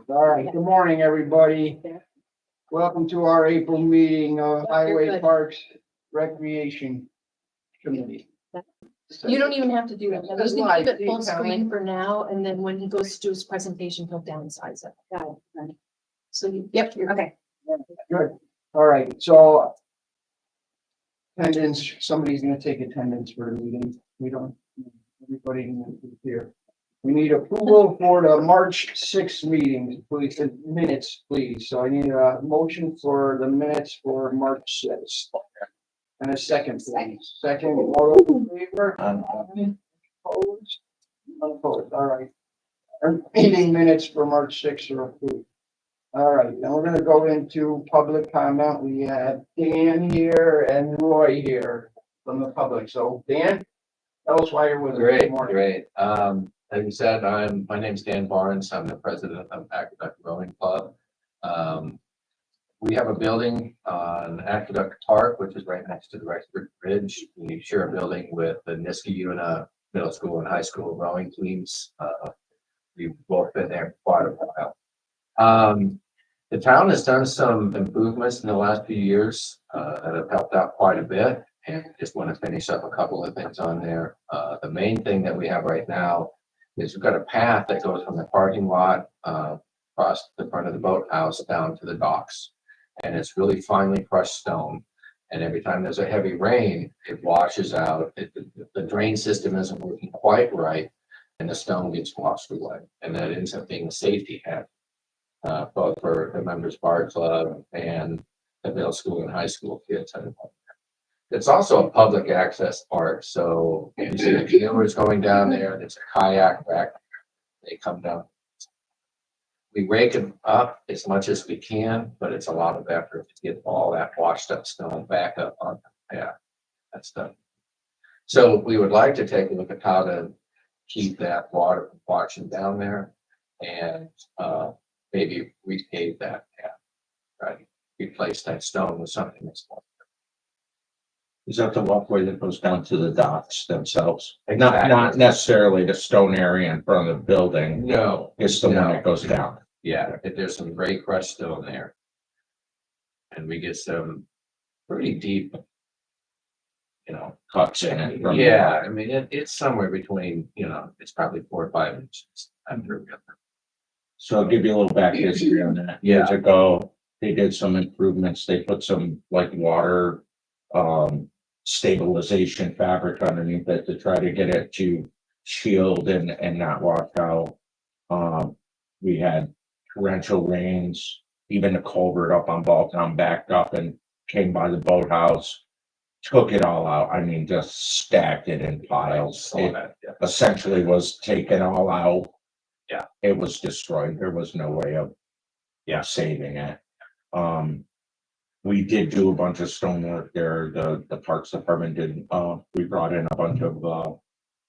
All right, good morning, everybody. Welcome to our April meeting of Highway Parks Recreation Committee. You don't even have to do that. This We is can live, keep it see, full Caroline? screen for now, and then when he goes to do his presentation, he'll downsize it. Got it. So you, yep, you're okay. Good. All right, so attendance, somebody's gonna take attendance for the meeting. We don't, everybody is here. We need approval for the March 6th meeting, please, minutes, please. So I need a motion for the minutes for March 6th. And a second, please. Second, all those in favor? Opposed? Unopposed, all right. Our meeting minutes for March 6th are approved. All right, now we're gonna go into public comment. We have Dan here and Roy here from the public. So Dan, tell us why you're with us. Good Great, morning. great. Like you said, my name's Dan Barnes. I'm the president of Aqueduct Rowing Club. We have a building on Aqueduct Park, which is right next to the Rexford Bridge. We share a building with the Niskayuna Middle School and High School rowing teams. We've both been there for quite a while. The town has done some improvements in the last few years that have helped out quite a bit. And just want to finish up a couple of things on there. The main thing that we have right now is we've got a path that goes from the parking lot across the front of the boathouse down to the docks. And it's really finely crushed stone. And every time there's a heavy rain, it washes out. The drain system isn't working quite right, and the stone gets washed away. And that ends up being a safety hazard, both for the members bar club and the middle school and high school kids. It's also a public access park, so you see the canoers going down there, there's a kayak rack, they come down. We rake them up as much as we can, but it's a lot of effort to get all that washed up stone back up on the path. That's done. So we would like to take a look at how to keep that water from washing down there and maybe repave that path, right? Replace that stone with something that's more. Is that the walkway that goes down to the docks themselves? Exactly. Not necessarily the stone area in front of the building. No, It's the one No. that goes down. yeah, there's some great crushed stone there. And we get some pretty deep, Cuts in it. from the- yeah, I mean, it's somewhere between, it's probably 4 or 5 inches under. So I'll give you a little back history on that. Years ago, they did some improvements. They put some like water stabilization fabric underneath it to try to get it to shield and not wash out. We had torrential rains, even the culvert up on Balltown backed up and came by the boathouse, took it all out. I mean, just stacked it in piles. It essentially was taken all out. Yeah. It was destroyed. There was no way of saving it. We did do a bunch of stonework there. The Parks Department did, we brought in a bunch of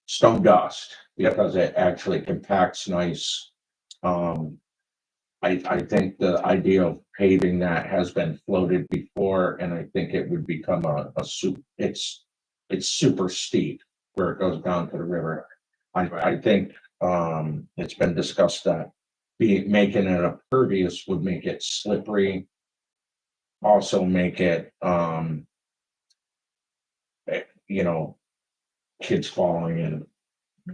stone dust because it actually compacts nice. I think the idea of paving that has been floated before, and I think it would become it's super steep where it goes down to the river. I think it's been discussed that making it impervious would make it slippery. Also make it, kids falling and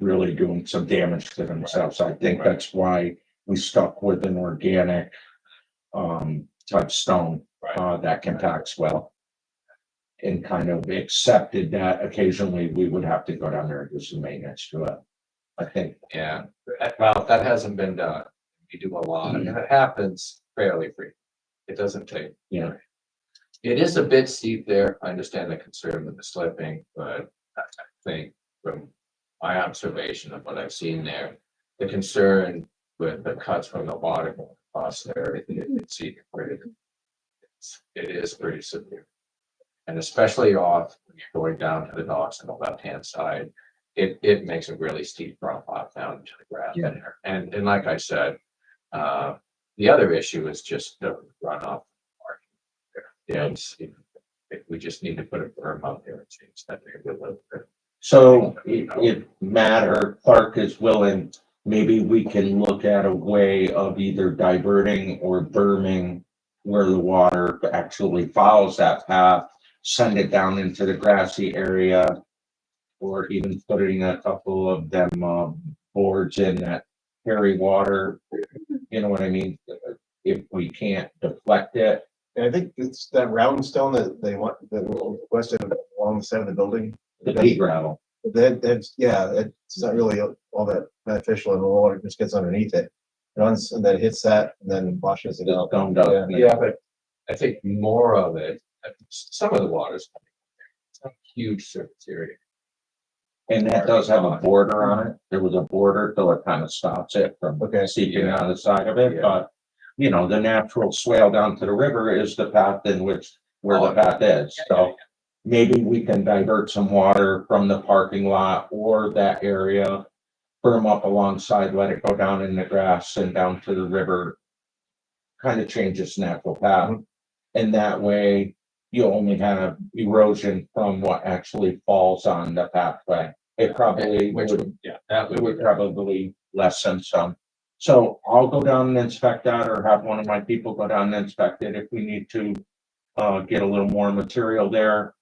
really doing some damage to themselves. I think that's why we stuck with an organic type stone that compacts well. And kind of accepted that occasionally we would have to go down there and do some maintenance to it. I think. Yeah, well, that hasn't been done. We do a lot, and it happens fairly frequently. It doesn't take. Yeah. It is a bit steep there. I understand the concern with the slipping, but I think from my observation of what I've seen there, the concern with the cuts from the water going across there, it is pretty severe. And especially off when you're going down to the docks on the left-hand side, it makes a really steep drop off down to the ground there. And like I said, the other issue is just the runoff. Yeah, we just need to put a berm out there and change that maybe a little bit. So if Matt or Clark is willing, maybe we can look at a way of either diverting or berming where the water actually follows that path, send it down into the grassy area, or even putting a couple of them, boards in that carry water. You know what I mean? If we can't deflect it. And I think it's that round stone that they want, that west of, along the side of the building. The pea gravel. That's, yeah, it's not really all that beneficial, and the water just gets underneath it. Runs and then hits that and then washes it out. Gummed up. Yeah. Yeah, but I think more of it, some of the water's it's not a huge surface area. And that does have a border on it. There was a border, so it kind of stops it from Okay. seeping Yeah. out the side of it, Yeah. but. You know, the natural swale down to the river is the path in which, where the path is, so. Maybe we can divert some water from the parking lot or that area. Berm up alongside, let it go down in the grass and down to the river. Kind of change its natural path. And that way, you only have erosion from what actually falls on the pathway. It probably Which, would, yeah, that it would would, probably lessen some. So I'll go down and inspect that, or have one of my people go down and inspect it if we need to. Get a little more material there.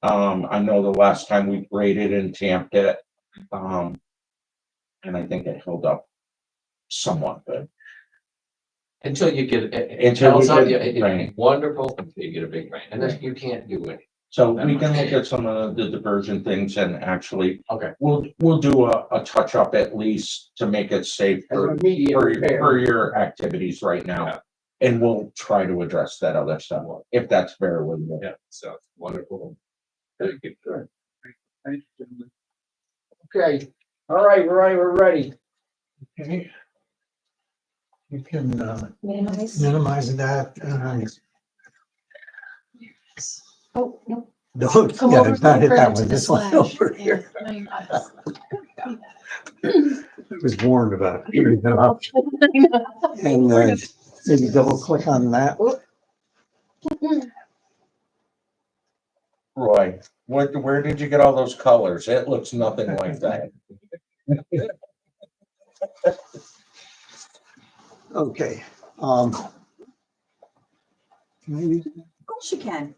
I know the last time we graded and tamped it. And I think it held up somewhat good. until you get, it Until we tells on get you, rain. it's wonderful until you get a big rain, and then you can't do it. So we can look at some of the diversion things and actually. Okay. We'll do a touch up at least to make it safe As a for immediate for repair. your activities right Yeah. now. And we'll try to address that other stuff, if that's fair with you. Yeah, so wonderful. Very good. Okay, all right, we're ready. Okay. You can Minimize. minimize that. Oh, no. Don't, Come yeah, over not hit further that to one, the this one slash. over Yeah, here. no, you're not. I was warned about it. And maybe double click on that. Roy, where did you get all those colors? It looks nothing like that. Okay. Maybe, Of course you can.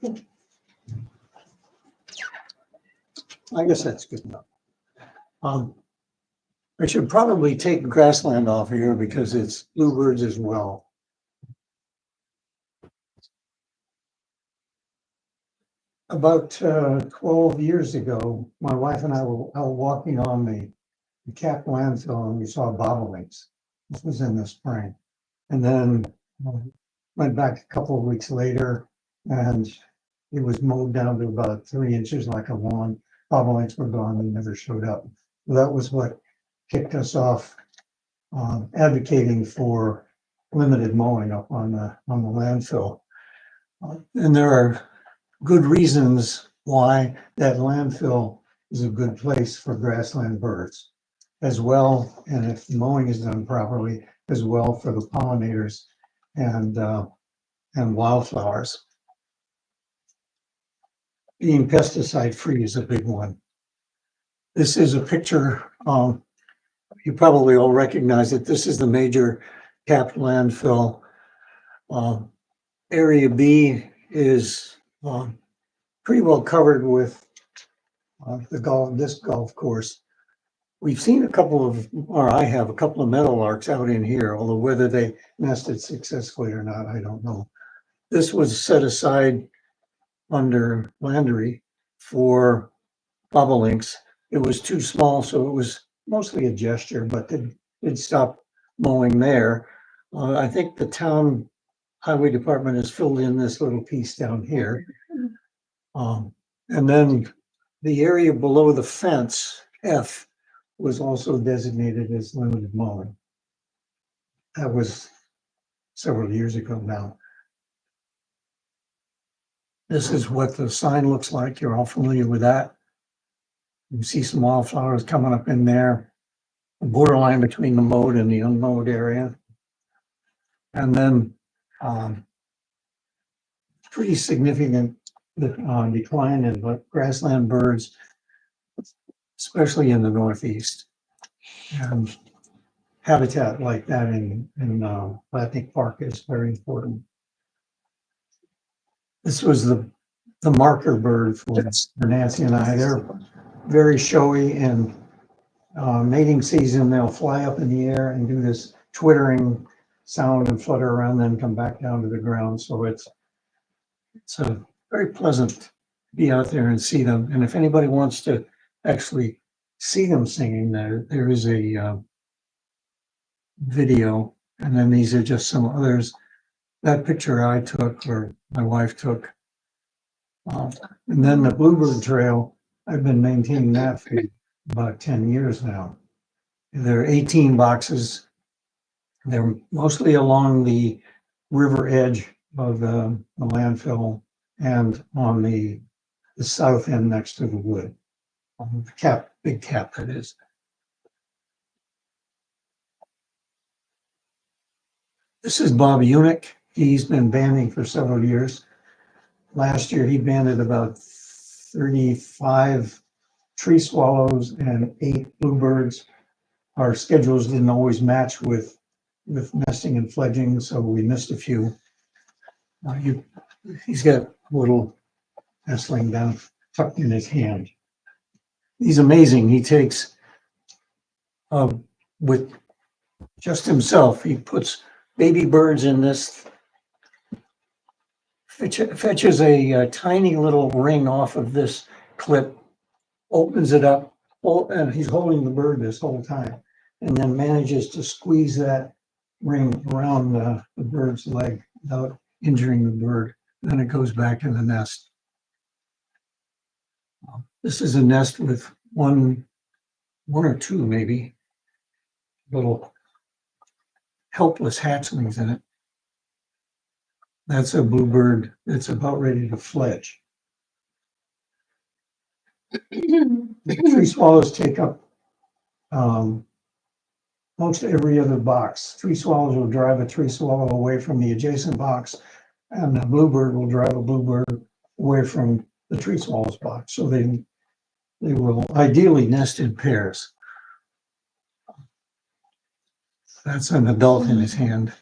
I guess that's good enough. I should probably take grassland off here because it's bluebirds as well. About 12 years ago, my wife and I were out walking on the Cap landfill and we saw bobolinks. This was in the spring. And then went back a couple of weeks later and it was mowed down to about 3 inches like a lawn. Bobolinks were gone and never showed up. That was what kicked us off advocating for limited mowing up on the landfill. And there are good reasons why that landfill is a good place for grassland birds as well. And if mowing is done properly, as well for the pollinators and wildflowers. Being pesticide free is a big one. This is a picture, you probably all recognize it. This is the major capped landfill. Area B is pretty well covered with this golf course. We've seen a couple of, or I have a couple of meadowlarks out in here, although whether they nested successfully or not, I don't know. This was set aside under Landry for bobolinks. It was too small, so it was mostly a gesture, but they'd stop mowing there. I think the town highway department has filled in this little piece down here. And then the area below the fence, F, was also designated as limited mowing. That was several years ago now. This is what the sign looks like. You're all familiar with that. You see some wildflowers coming up in there, the borderline between the mowed and the unmowed area. And then pretty significant decline in grassland birds, especially in the Northeast. And habitat like that in Atlantic Park is very important. This was the marker bird for Nancy and I. They're very showy, and mating season, they'll fly up in the air and do this twittering sound and flutter around, then come back down to the ground. So it's a very pleasant to be out there and see them. And if anybody wants to actually see them singing, there is a video, and then these are just some others. That picture I took, or my wife took. And then the Bluebird Trail, I've been maintaining that for about 10 years now. There are 18 boxes. They're mostly along the river edge of the landfill and on the south end next to the wood. The big cap that is. This is Bob Unick. He's been banding for several years. Last year, he banded about 35 tree swallows and 8 bluebirds. Our schedules didn't always match with nesting and fledging, so we missed a few. He's got a little nestling down tucked in his hand. He's amazing. He takes, with just himself, he puts baby birds in this, fetches a tiny little ring off of this clip, opens it up, and he's holding the bird this whole time, and then manages to squeeze that ring around the bird's leg without injuring the bird. Then it goes back in the nest. This is a nest with one or two, maybe, little helpless hatchlings in it. That's a bluebird that's about ready to fledge. Tree swallows take up most every other box. Tree swallows will drive a tree swallow away from the adjacent box, and a bluebird will drive a bluebird away from the tree swallow's box. So they will ideally nest in pairs. That's an adult in his hand.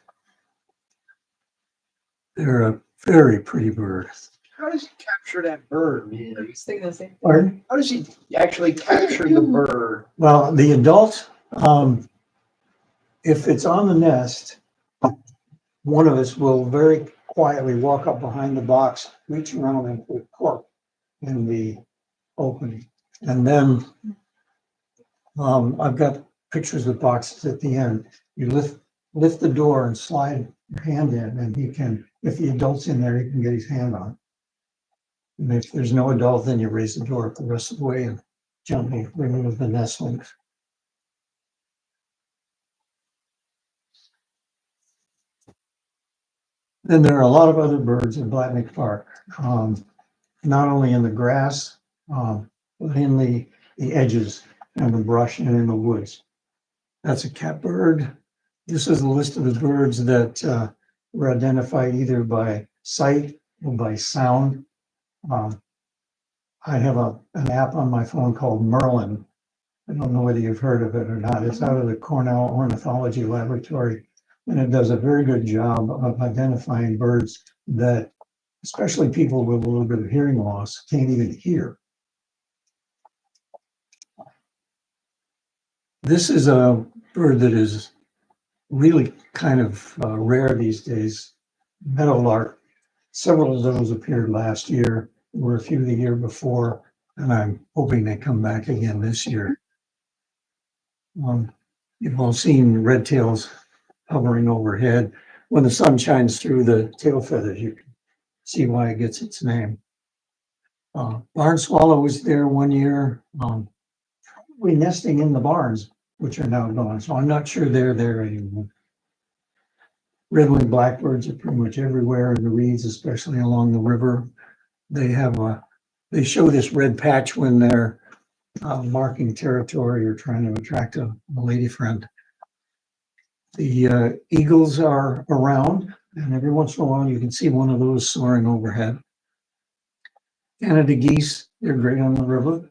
They're a very pretty bird. How does he capture that bird? Pardon? How does he actually capture the bird? Well, the adult, if it's on the nest, one of us will very quietly walk up behind the box, reach around and put cork in the opening. And then I've got pictures of boxes at the end. You lift the door and slide your hand in, and he can, if the adult's in there, he can get his hand on. And if there's no adult, then you raise the door up the rest of the way and gently remove the nestlings. Then there are a lot of other birds in Blatnick Park, not only in the grass, but in the edges and the brush and in the woods. That's a catbird. This is a list of the birds that were identified either by sight or by sound. I have an app on my phone called Merlin. I don't know whether you've heard of it or not. It's out of the Cornell Ornithology Laboratory, and it does a very good job of identifying birds that, especially people with a little bit of hearing loss, can't even hear. This is a bird that is really kind of rare these days, meadowlark. Several of those appeared last year. There were a few the year before, and I'm hoping they come back again this year. You've all seen red tails hovering overhead. When the sun shines through the tail feathers, you can see why it gets its name. Barn swallow was there one year, probably nesting in the barns, which are now gone. So I'm not sure they're there anymore. Red-winged blackbirds are pretty much everywhere in the reeds, especially along the river. They show this red patch when they're marking territory or trying to attract a lady friend. The eagles are around, and every once in a while you can see one of those soaring overhead. Canada geese, they're great on the river.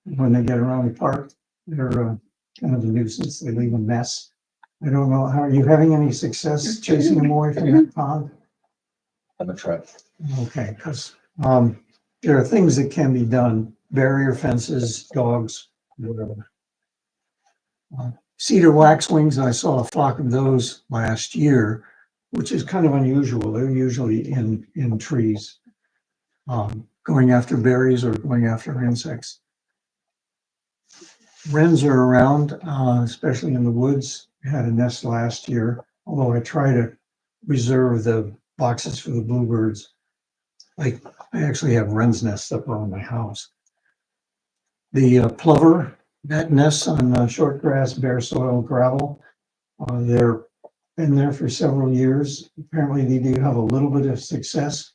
When they get around the park, they're kind of a nuisance. They leave a mess. I don't know, are you having any success chasing them away from that pond? I'm a try. Okay, because, there are things that can be done, barrier fences, dogs, whatever. Cedar waxwings, I saw a flock of those last year, which is kind of unusual. They're usually in trees, going after berries or going after insects. Wrens are around, especially in the woods. We had a nest last year, although I try to reserve the boxes for the bluebirds. Like, I actually have wren's nests up around my house. The plover, that nests on short grass, bare soil, gravel. They're been there for several years. Apparently, they do have a little bit of success.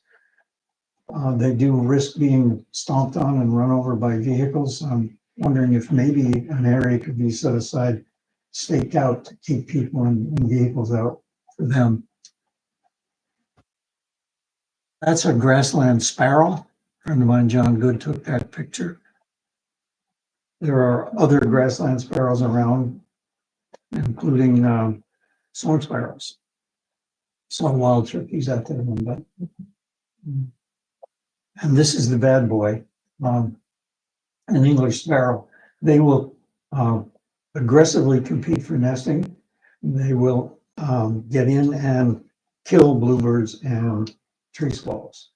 They do risk being stomped on and run over by vehicles. I'm wondering if maybe an area could be set aside, staked out to keep people and vehicles out for them. That's a grassland sparrow. A friend of mine, John Good, took that picture. There are other grassland sparrows around, including song sparrows. Saw wild turkeys out there one day. And this is the bad boy, an English sparrow. They will aggressively compete for nesting. They will get in and kill bluebirds and tree swallows.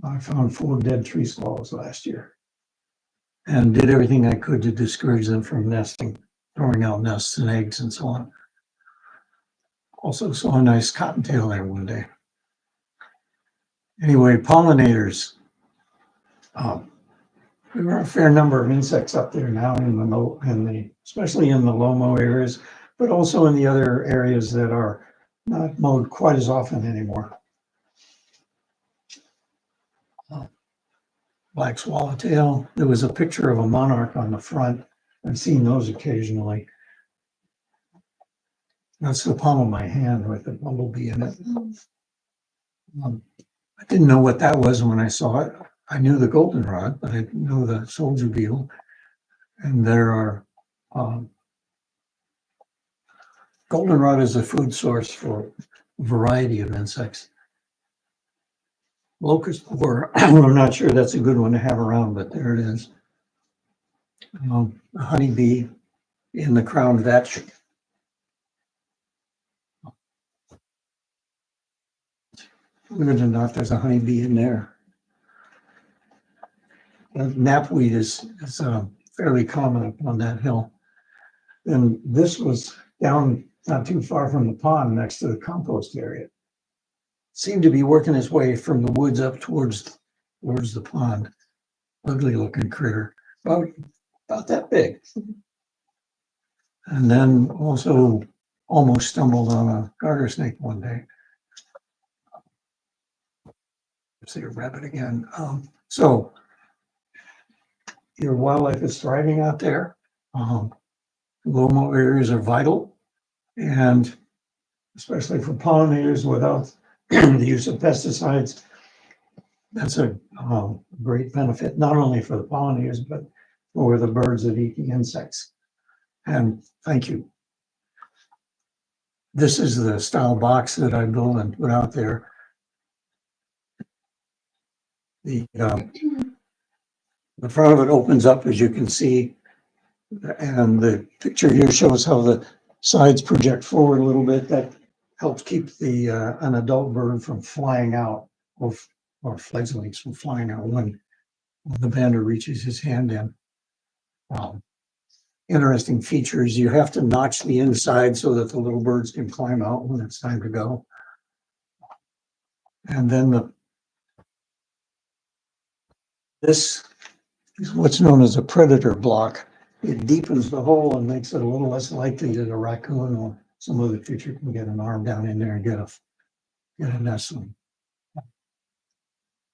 I found 4 dead tree swallows last year and did everything I could to discourage them from nesting, throwing out nests and eggs and so on. Also saw a nice cottontail there one day. Anyway, pollinators. There are a fair number of insects up there now especially in the low-mow areas, but also in the other areas that are not mowed quite as often anymore. Black swallowtail. There was a picture of a monarch on the front. I've seen those occasionally. That's the palm of my hand with a bumblebee in it. I didn't know what that was when I saw it. I knew the goldenrod, but I didn't know the soldier beetle. And there are, goldenrod is a food source for a variety of insects. Locust borer, I'm not sure that's a good one to have around, but there it is. A honeybee in the crown vetch. Believe it or not, there's a honeybee in there. Knapweed is fairly common on that hill. And this was down not too far from the pond next to the compost area. Seemed to be working its way from the woods up towards the pond. Ugly looking critter, about that big. And then also almost stumbled on a garter snake one day. See a rabbit again. So your wildlife is thriving out there. Low-mow areas are vital, and especially for pollinators without the use of pesticides, that's a great benefit, not only for the pollinators, but for the birds that eat the insects. And thank you. This is the style box that I built and put out there. The front of it opens up, as you can see, and the picture here shows how the sides project forward a little bit. That helps keep an adult bird from flying out, or fledglings from flying out when the bandit reaches his hand in. Interesting features. You have to notch the inside so that the little birds can climb out when it's time to go. And then this is what's known as a predator block. It deepens the hole and makes it a little less likely that a raccoon or some other creature can get an arm down in there and get a nestling.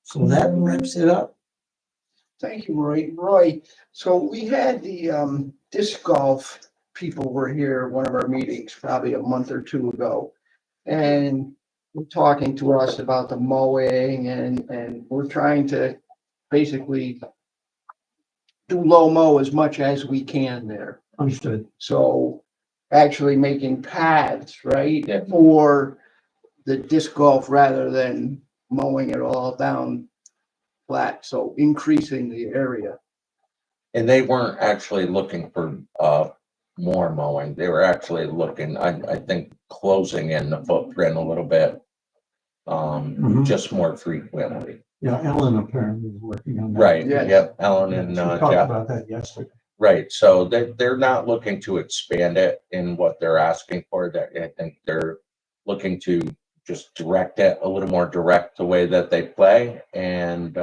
So that wraps it up. Thank you, Roy. Roy, so we had the disc golf people were here at one of our meetings, probably a month or 2 ago. And were talking to us about the mowing and we're trying to basically do low mow as much as we can there. Understood. So actually making paths, right? Yeah. For the disc golf rather than mowing it all down flat, so increasing the area. And they weren't actually looking for, more mowing. They were actually looking, I think, closing in the footprint a little bit. Mhm. Just more frequently. Yeah, Ellen apparently is working on that. Right, Yes. yep, Ellen Yeah, and, she talked Jeff. about that yesterday. Right, so they're not looking to expand it in what they're asking for, that I think they're looking to just direct it a little more direct the way that they play, and,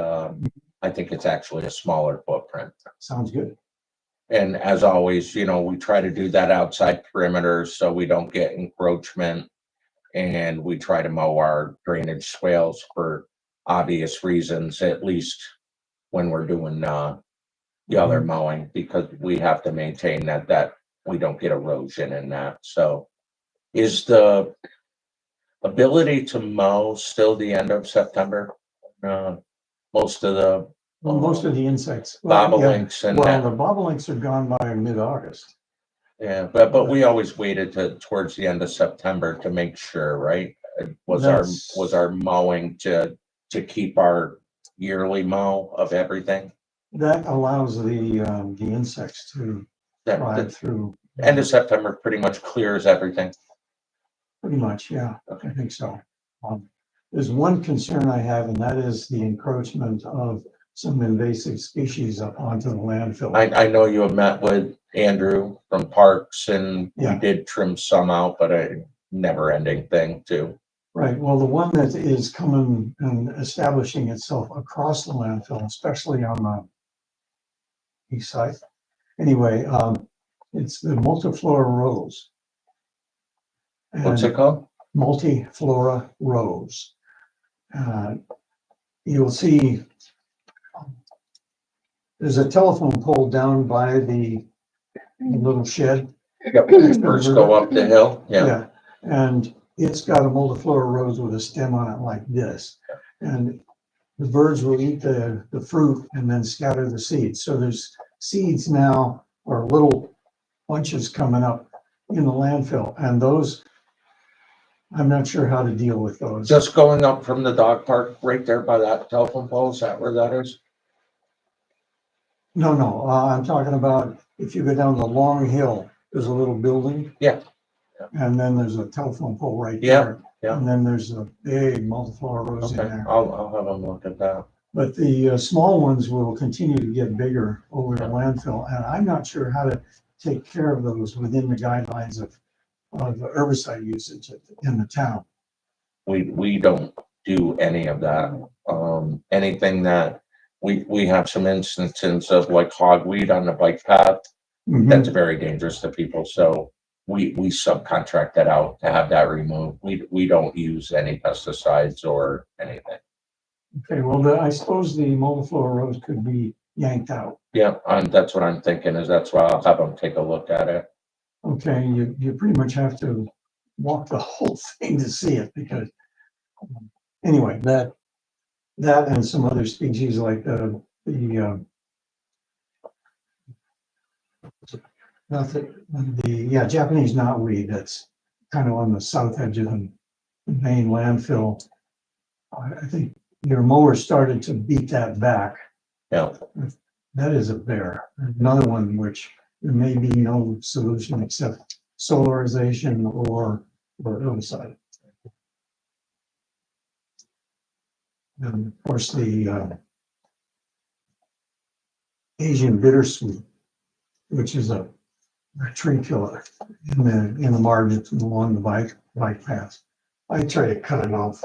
I think it's actually a smaller footprint. Sounds good. And as always, you know, we try to do that outside perimeter so we don't get encroachment. And we try to mow our drainage swales for obvious reasons, at least when we're doing, the other mowing, because we have to maintain that we don't get erosion in that. So is the ability to mow still the end of September? Most of the Well, most of the insects. well, yeah, bobolinks and Well, that, the bobolinks are gone by mid-August. yeah, but we always waited towards the end of September to make sure, right? Was That's- our mowing to keep our yearly mow of everything? That allows the insects to That thrive the through. end of September pretty much clears everything. Pretty much, yeah, I think so. There's one concern I have, and that is the encroachment of some invasive species up onto the landfill. I know you have met with Andrew from Parks and we Yeah. did trim some out, but a never ending thing too. Right, well, the one that is coming and establishing itself across the landfill, especially on the east side. Anyway, it's the multiflora rose. What's And it called? multiflora rose. You'll see there's a telephone pole down by the little shed. Yep, first go up the hill, yeah. And it's got a multiflora rose with a stem on it like this. And the birds will eat the fruit and then scatter the seeds. So there's seeds now, or little bunches coming up in the landfill, and those, I'm not sure how to deal with those. Just going up from the dog park right there by that telephone pole, is that where that is? No, I'm talking about if you go down the long hill, there's a little building. Yeah. And then there's a telephone pole right Yeah, there. yeah. And then there's a big multiflora rose in Okay, there. I'll have them look at that. But the small ones will continue to get bigger over the landfill, and I'm not sure how to take care of those within the guidelines of herbicide usage in the town. We don't do any of that. Anything that we have some instances of like hogweed on the bike path, that's very dangerous to people, so we subcontract that out to have that removed. We don't use any pesticides or anything. Okay, well, I suppose the multiflora rose could be yanked out. Yeah, that's what I'm thinking, is that's why I'll have them take a look at it. Okay, you pretty much have to walk the whole thing to see it, because anyway, that and some other species like Japanese knotweed that's kind of on the south edge of the main landfill. I think your mower started to beat that back. Yeah, That is a bear. Another one which there may be no solution except solarization or herbicide. And of course, the Asian bittersweet, which is a tree killer in the margins along the bike paths. I try to cut them off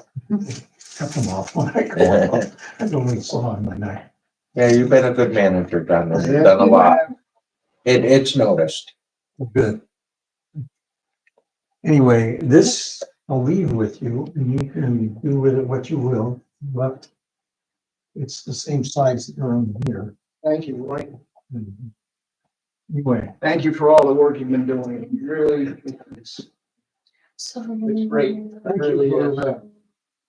when I go. I don't leave saw on my neck. yeah, you've been a good manager, done a Yeah, lot. It's noticed. Good. Anyway, this I'll leave with you, and you can do with it what you will, but it's the same size that are in here. Thank you, Mike. Anyway, Thank you for all the work you've been doing. Really, it's So. great. thank Really you is. for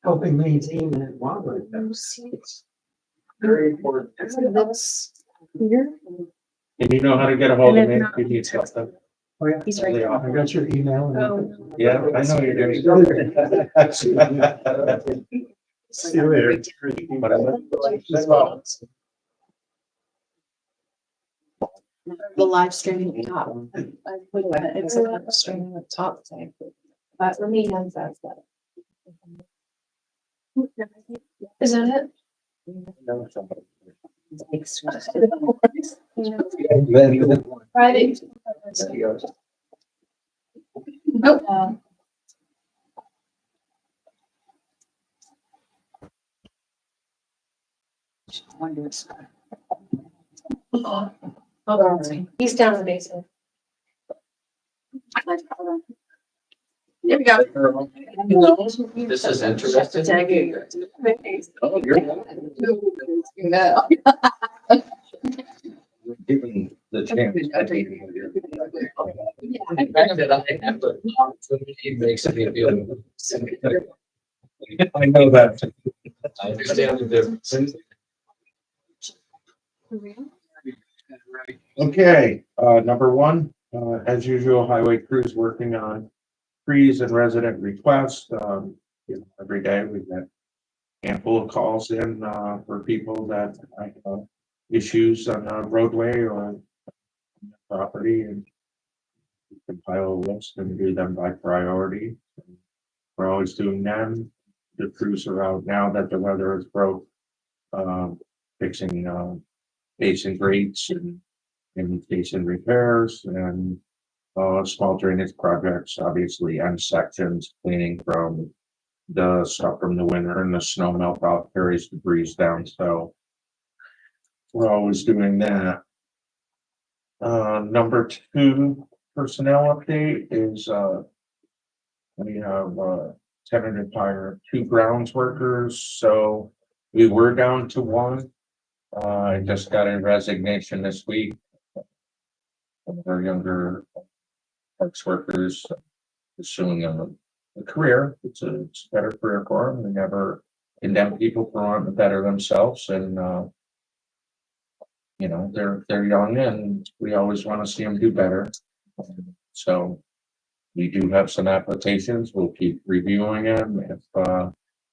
helping maintain that wildlife. This Very important. here. And you know how to get a hold of me if you need something. Oh, yeah. He's right there. I got your email. Oh. Yeah, I know you're doing. See you later. The live streaming at the top. It's a live streaming at the top. But for me, that's that. Is that it? Friday. Nope. He's down in the basement. There we go. This is interesting. Oh, Given the chance. The fact that I have the opportunity makes me feel. I know that. I understand the difference. Okay, number one, as usual, highway crews working on trees and resident requests. Every day we get ample of calls in, for people that have issues on a roadway or property, and we compile a list and do them by priority. We're always doing them. The crews are out now that the weather is broke, fixing, basin grates and basin repairs and small drainage projects, obviously, and sections, cleaning from the stuff from the winter and the snow melt out carries debris down, so we're always doing that. Number two personnel update is, we have, tentative hire 2 grounds workers, so we were down to 1. I just got a resignation this week. One of our younger parks workers pursuing a career. It's a better career for them. We never condemn people for wanting to better themselves, and you know, they're young and we always want to see them do better. So we do have some applications. We'll keep reviewing them. If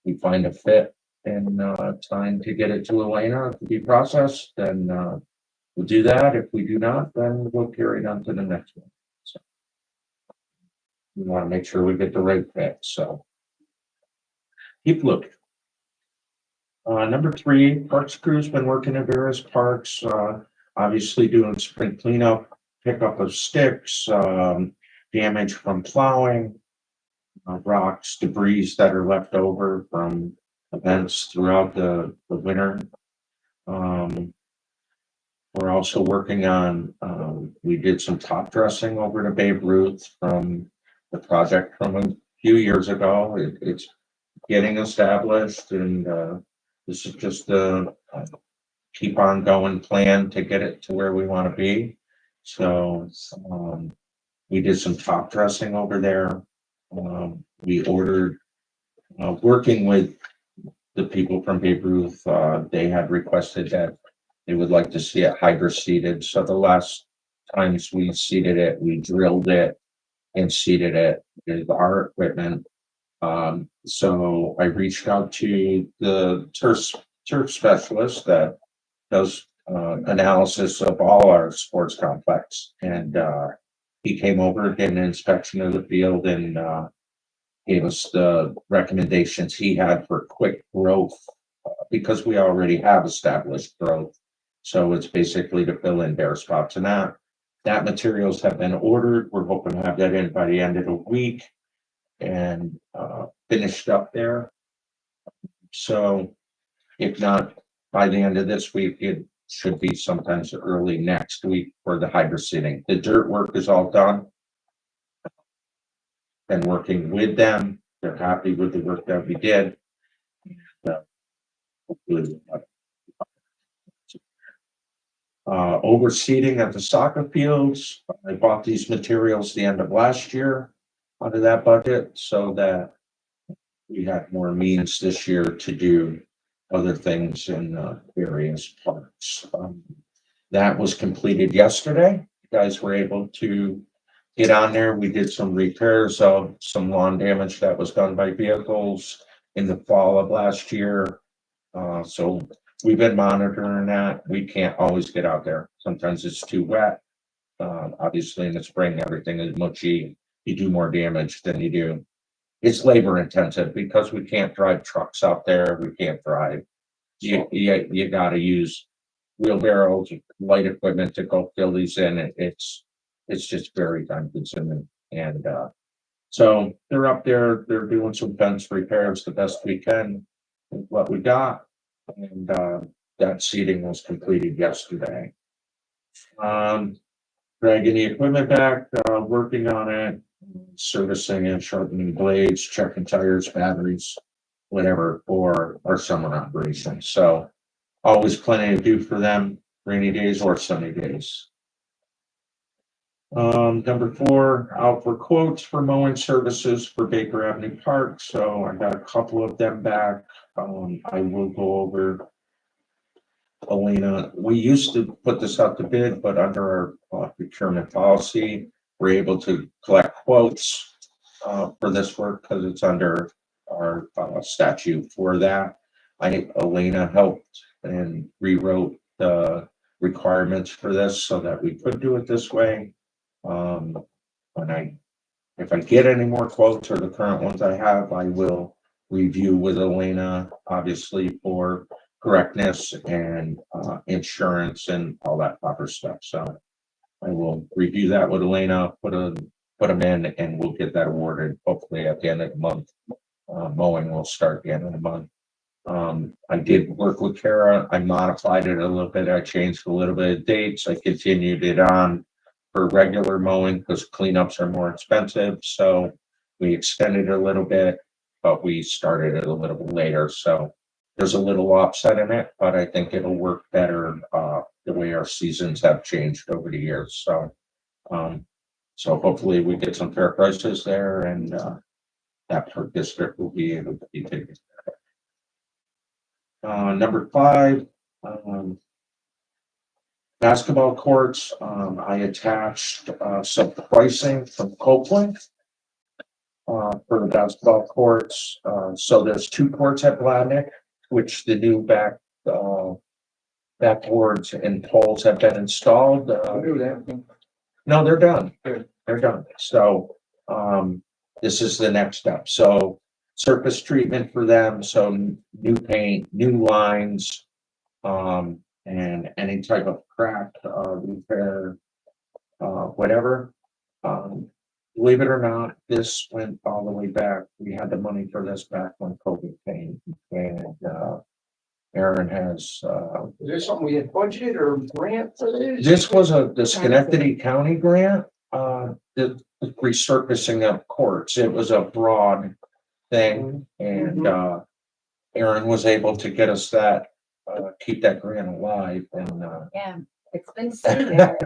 we find a fit and time to get it to Elena to be processed, then we'll do that. If we do not, then we'll carry it on to the next one. So we want to make sure we get the right fit, so keep looking. Number 3, parks crew's been working at various parks, obviously doing spring cleanup, pickup of sticks, damage from plowing, rocks, debris that are left over from events throughout the winter. We're also working on, we did some top dressing over to Babe Ruth from the project from a few years ago. It's getting established, and this is just a keep on going plan to get it to where we want to be. So we did some top dressing over there. We ordered, working with the people from Babe Ruth, they had requested that they would like to see it hydro seeded. So the last times we seeded it, we drilled it and seeded it with our equipment. So I reached out to the turf specialist that does analysis of all our sports complex, and he came over, did an inspection of the field, and gave us the recommendations he had for quick growth, because we already have established growth. So it's basically to fill in bare spots, and that materials have been ordered. We're hoping to have that in by the end of the week and finished up there. So if not by the end of this week, it should be sometimes early next week for the hydro seeding. The dirt work is all done. Been working with them. They're happy with the work that we did. Overseeding at the soccer fields. I bought these materials the end of last year out of that budget, so that we had more means this year to do other things in various parks. That was completed yesterday. You guys were able to get on there. We did some repairs of some lawn damage that was done by vehicles in the fall of last year. So we've been monitoring that. We can't always get out there. Sometimes it's too wet. Obviously in the spring, everything is mushy. You do more damage than you do. It's labor intensive because we can't drive trucks out there. We can't drive. You gotta use wheelbarrows, light equipment to go fill these in. It's just very time consuming. And, so they're up there, they're doing some fence repairs the best we can with what we got. And, that seating was completed yesterday. Dragging the equipment back, working on it, servicing and sharpening blades, checking tires, batteries, whatever for our summer operations. So always plenty to do for them, rainy days or sunny days. Number 4, out for quotes for mowing services for Baker Avenue Park. So I got a couple of them back. I will go over. Elena, we used to put this out to bid, but under our procurement policy, we're able to collect quotes for this work because it's under our statute for that. Elena helped and rewrote the requirements for this so that we could do it this way. If I get any more quotes or the current ones I have, I will review with Elena, obviously for correctness and insurance and all that proper stuff. So I will review that with Elena, put them in, and we'll get that awarded hopefully at the end of the month. Mowing will start the end of the month. I did work with Kara. I modified it a little bit. I changed a little bit of dates. I continued it on for regular mowing because cleanups are more expensive. So we extended it a little bit, but we started it a little bit later. So there's a little offset in it, but I think it'll work better the way our seasons have changed over the years. So, so hopefully we get some fair prices there, and that per district will be able to be taken care of. Number 5, basketball courts. I attached some pricing from Copeland for the basketball courts. So there's 2 courts at Bladnick, which the new backboards and poles have been installed. No, they're done. They're done. So this is the next step. So surface treatment for them. So new paint, new lines, and any type of crack repair, whatever. Believe it or not, this went all the way back. We had the money for this back when COVID came, and Aaron has. Is this something we had budgeted or grant for this? This was the Schenectady County grant, the resurfacing of courts. It was a broad thing, and Aaron was able to get us that, keep that grant alive, and. Yeah, it's been sitting there,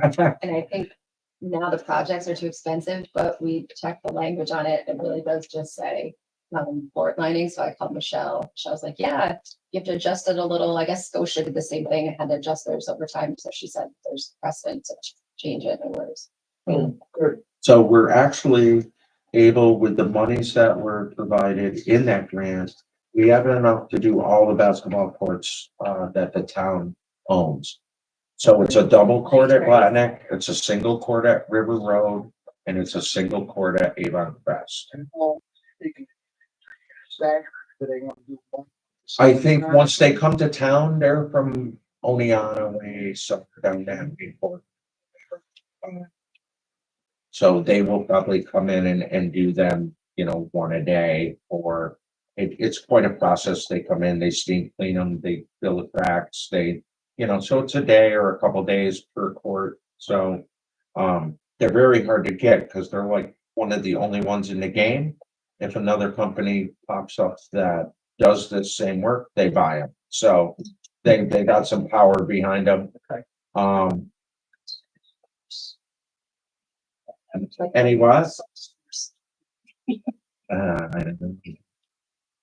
and I think now the projects are too expensive, but we checked the language on it. It really does just say board lining. So I called Michelle. Michelle's like, yeah, you have to adjust it a little. I guess Scotia did the same thing and had to adjust theirs over time. So she said there's precedent to change it in words. Good. So we're actually able, with the monies that were provided in that grant, we have enough to do all the basketball courts that the town owns. So it's a double court at Bladnick, it's a single court at River Road, and it's a single court at Avon Crest. I think once they come to town, they're from Oneonta way, somewhere down there before. So they will probably come in and do them, one a day, or it's quite a process. They come in, they steam clean them, they fill the cracks, so it's a day or a couple days per court. So they're very hard to get because they're like one of the only ones in the game. If another company pops up that does the same work, they buy them. So they got some power behind them. Okay. Any what? I don't know.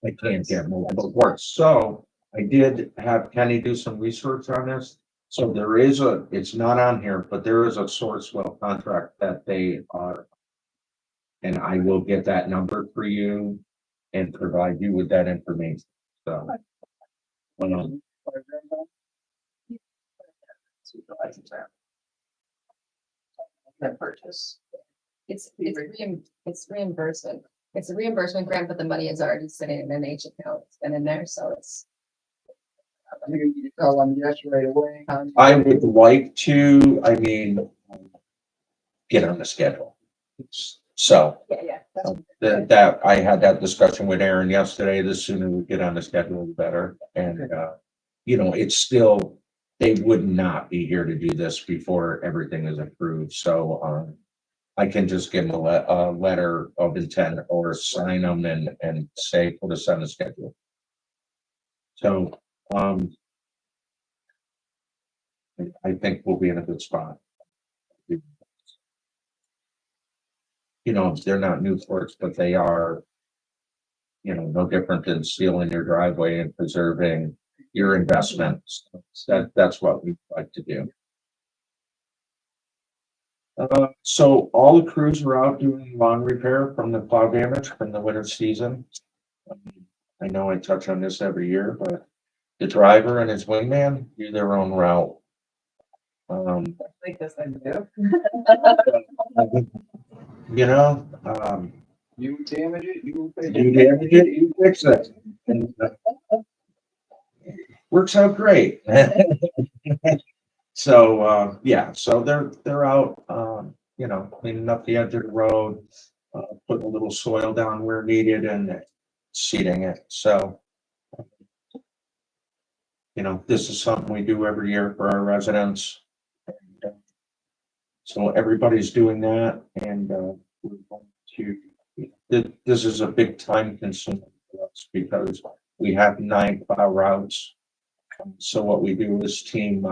I can't get multiple words. So I did have Kenny do some research on this. So there is it's not on here, but there is a Sourcewell contract that they are. And I will get that number for you and provide you with that information, so. That purchase. It's reimbursement. It's a reimbursement grant, but the money is already sitting in an H account. It's been in there, so it's. I think you tell them yes right away. I would like to, I mean, get on the schedule. So Yeah. that I had that discussion with Aaron yesterday. The sooner we get on the schedule, the better. And, you know, it's still, they would not be here to do this before everything is approved. So, I can just give them a letter of intent or sign them and say, put us on the schedule. So, I think we'll be in a good spot. You know, they're not new forts, but they are, you know, no different than sealing your driveway and preserving your investments. That's what we like to do. So all the crews were out doing lawn repair from the plow damage from the winter season. I know I touch on this every year, but the driver and his wingman do their own route. Like this, I do. You know, You damage it, you pay. you damage it, you fix it. And, works out great. So, yeah, so they're out, you know, cleaning up the edge of the road, putting a little soil down where needed and seeding it. So, you know, this is something we do every year for our residents. So everybody's doing that, and we're going to, this is a big time consumer for us because we have 9 plow routes. So what we do is team,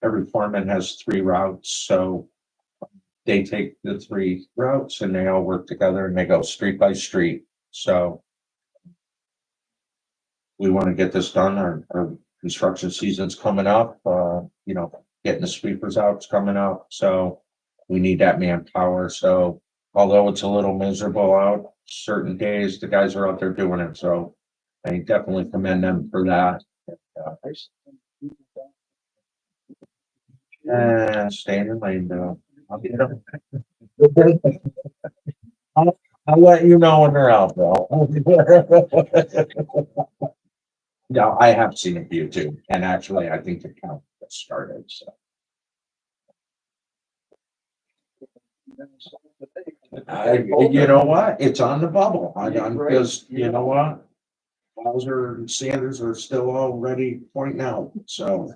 every foreman has 3 routes, so they take the 3 routes and they all work together and they go street by street. So we want to get this done. Our construction season's coming up, you know, getting the sweepers out is coming up, so we need that manpower. So although it's a little miserable out, certain days the guys are out there doing it, so I definitely commend them for that. Stay in your lane, though. I'll let you know when they're out, though. No, I have seen a few too, and actually, I think the count just started, so. You know what? It's on the bubble. I'm just, you know what? Bowser and Sanders are still already pointing out, so.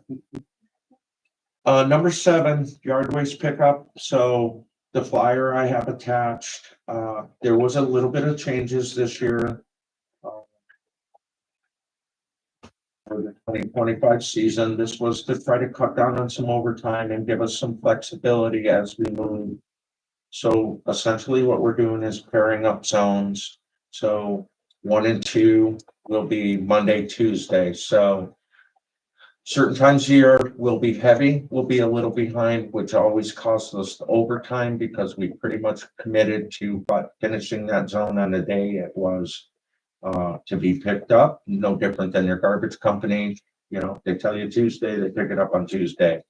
Number 7, yard waste pickup. So the flyer I have attached, there was a little bit of changes this year. For the 2025 season, this was to try to cut down on some overtime and give us some flexibility as we move. So essentially what we're doing is pairing up zones. So 1 and 2 will be Monday, Tuesday. So certain times of year will be heavy, we'll be a little behind, which always costs us overtime because we pretty much committed to finishing that zone on the day it was to be picked up. No different than your garbage company. You know, they tell you Tuesday, they pick it up on Tuesday.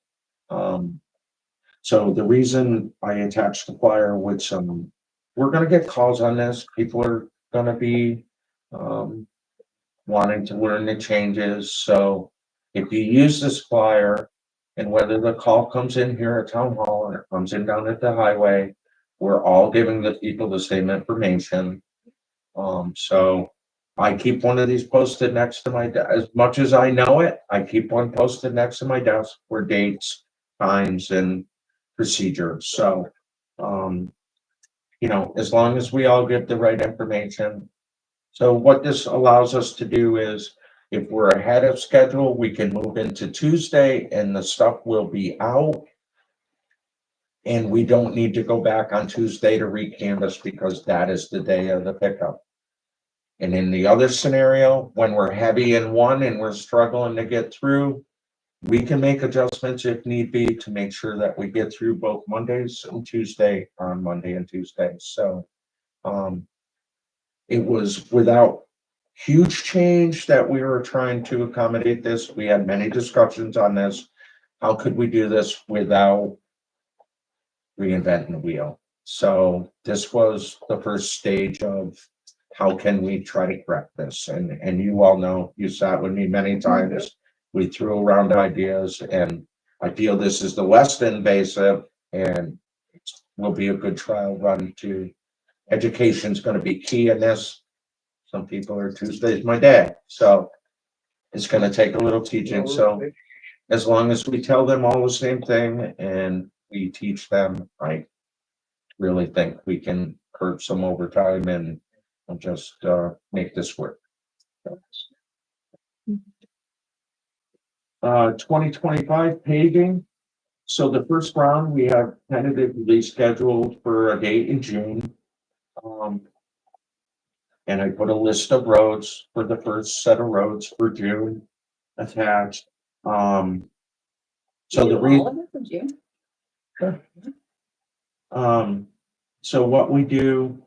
So the reason I attached the flyer with some, we're gonna get calls on this. People are gonna be wanting to learn the changes. So if you use this flyer, and whether the call comes in here at town hall or it comes in down at the highway, we're all giving the people the same information. So I keep one of these posted next to my desk. As much as I know it, I keep one posted next to my desk for dates, times, and procedures. So, you know, as long as we all get the right information. So what this allows us to do is, if we're ahead of schedule, we can move into Tuesday and the stuff will be out. And we don't need to go back on Tuesday to re-canvas because that is the day of the pickup. And in the other scenario, when we're heavy in one and we're struggling to get through, we can make adjustments if need be to make sure that we get through both Mondays and Tuesday on Monday and Tuesday. So, it was without huge change that we were trying to accommodate this. We had many discussions on this. How could we do this without reinventing the wheel? So this was the first stage of how can we try to correct this? And you all know, you sat with me many times. We threw around ideas, and I feel this is the less invasive and will be a good trial run to education's going to be key in this. Some people are Tuesday's my day, so it's going to take a little teaching. So as long as we tell them all the same thing and we teach them, I really think we can curb some overtime and just make this work. 2025 paving. So the first round, we have tentatively scheduled for a date in June. And I put a list of roads for the first set of roads for June attached. So the All of it for June? So what we do,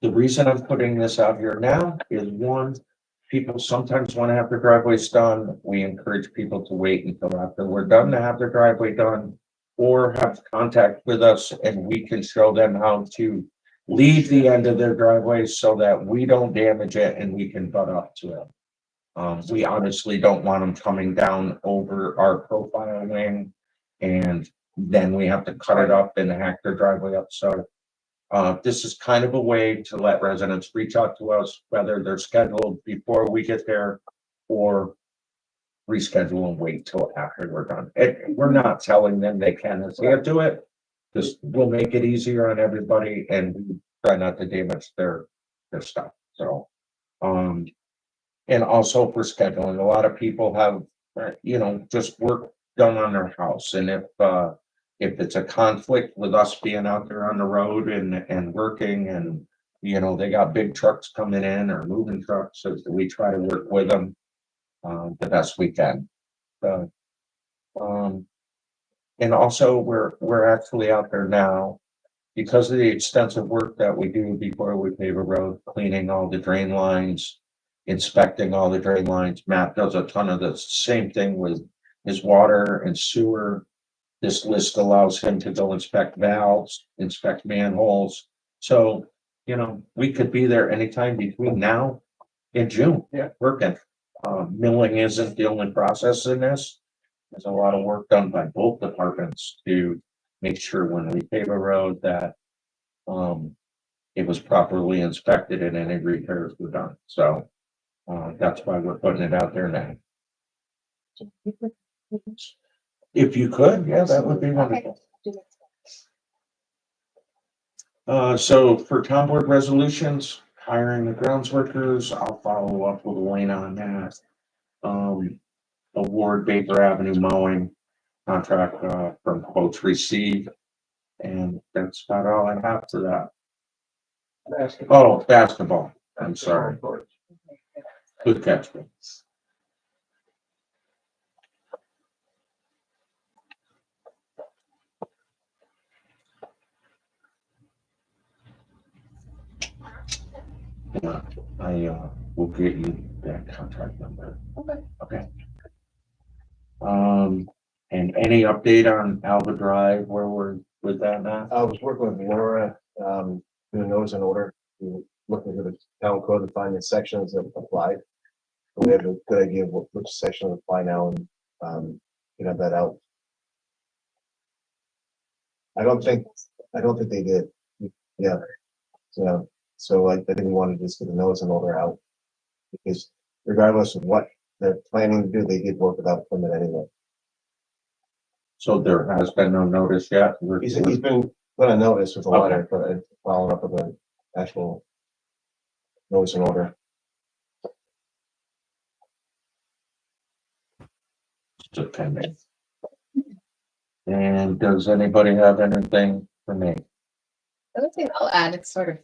the reason I'm putting this out here now is one, people sometimes want to have their driveways done. We encourage people to wait until after we're done to have their driveway done, or have contact with us and we can show them how to leave the end of their driveway so that we don't damage it and we can butt up to it. We honestly don't want them coming down over our profile wing and then we have to cut it up and hack their driveway up. So this is kind of a way to let residents reach out to us, whether they're scheduled before we get there or reschedule and wait till after we're done. We're not telling them they can and can't do it. Just we'll make it easier on everybody and we try not to damage their stuff. So, and also for scheduling, a lot of people have, just work done on their house. And if it's a conflict with us being out there on the road and working and, they got big trucks coming in or moving trucks, so we try to work with them the best we can. So, and also we're actually out there now because of the extensive work that we do before we pave a road, cleaning all the drain lines, inspecting all the drain lines. Matt does a ton of the same thing with his water and sewer. This list allows him to go inspect valves, inspect manholes. So, we could be there anytime between now and June. Yeah. Working. Milling isn't the only process in this. There's a lot of work done by both departments to make sure when we pave a road that it was properly inspected and any repairs were done. So that's why we're putting it out there now. If you could, yeah, that would be wonderful. So for town board resolutions, hiring the grounds workers, I'll follow up with Elena on that. Award Baker Avenue mowing contract from quotes received. And that's about all I have for that. Oh, basketball. I'm sorry. Good catch. I will get you that contract number. Okay. Okay. And any update on Alba Drive, where we're with that now? I was working with Laura, doing those in order, looking at the town code to find the sections that apply. We have a good idea of which section apply now and, have that out. I don't think they did. Yeah. So I think we wanted to just get the notice and order out. Because regardless of what they're planning to do, they did work without a permit anyway. So there has been no notice yet? He's been put on notice with a letter, but following up with an actual notice and order. Still pending. And does anybody have anything for me? The other thing I'll add, it's sort of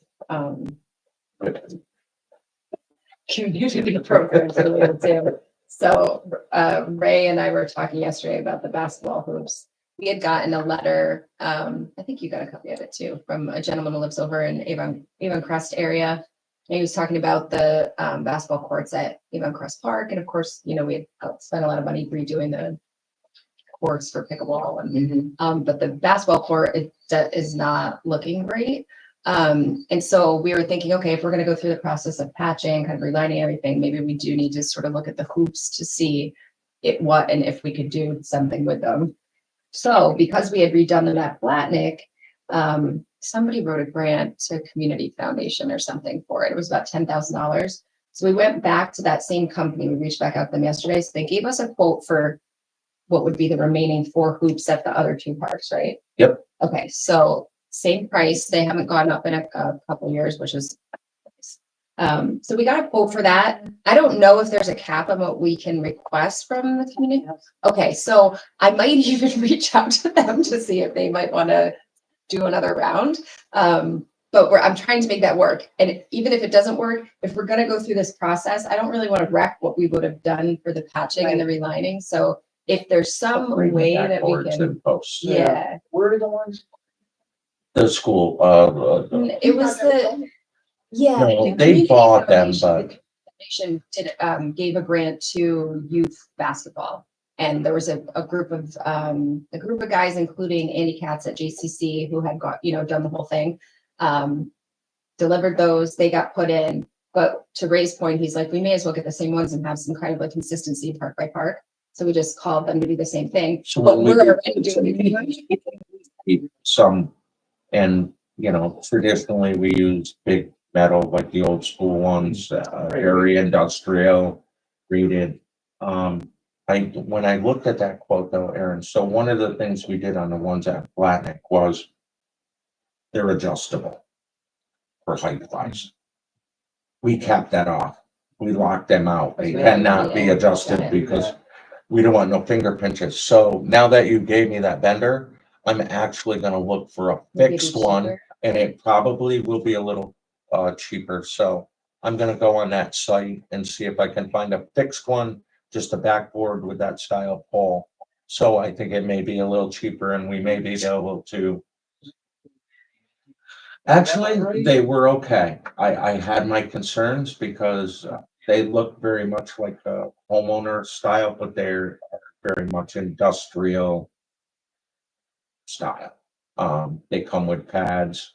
community programs related to. So, Ray and I were talking yesterday about the basketball hoops. We had gotten a letter, I think you got a copy of it too, from a gentleman who lives over in Avon Crest area. And he was talking about the basketball courts at Avon Crest Park. And of course, you know, we had spent a lot of money redoing the courts for pickleball. And but the basketball court is not looking great. And so we were thinking, okay, if we're going to go through the process of patching, kind of relining everything, maybe we do need to sort of look at the hoops to see what and if we could do something with them. So because we had redone them at Blatnick, somebody wrote a grant to Community Foundation or something for it. It was about $10,000. So we went back to that same company. We reached back out to them yesterday. So they gave us a quote for what would be the remaining 4 hoops at the other 2 parks, right? Yep. Okay, so same price. They haven't gone up in a couple of years, which is nice. So we got a quote for that. I don't know if there's a cap on what we can request from the community. Okay, so I might even reach out to them to see if they might want to do another round. But I'm trying to make that work. And even if it doesn't work, if we're going to go through this process, I don't really want to wreck what we would have done for the patching and the relining. So if there's some way that we Backboards can, and posts. yeah, Where are the ones? The school, it was the, yeah. No, the they Community bought them, Foundation- but- the Foundation did, gave a grant to youth basketball. And there was a group of guys, including Andy Katz at JCC, who had got, done the whole thing. Delivered those, they got put in, but to Ray's point, he's like, we may as well get the same ones and have some kind of a consistency park by park. So we just called them to do the same thing, So but we we're could already doing. some, and, traditionally we use big metal, like the old school ones, very industrial, rated. When I looked at that quote though, Aaron, so one of the things we did on the ones at Blatnick was they're adjustable for height wise. We capped that off. We locked them out. They cannot be adjusted because we don't want no finger pinches. So now that you gave me that bender, I'm actually gonna look for a fixed one, and it probably will be a little cheaper. So I'm gonna go on that site and see if I can find a fixed one, just a backboard with that style pole. So I think it may be a little cheaper and we may be able to. Actually, they were okay. I had my concerns because they look very much like a homeowner style, but they're very much industrial style. They come with pads,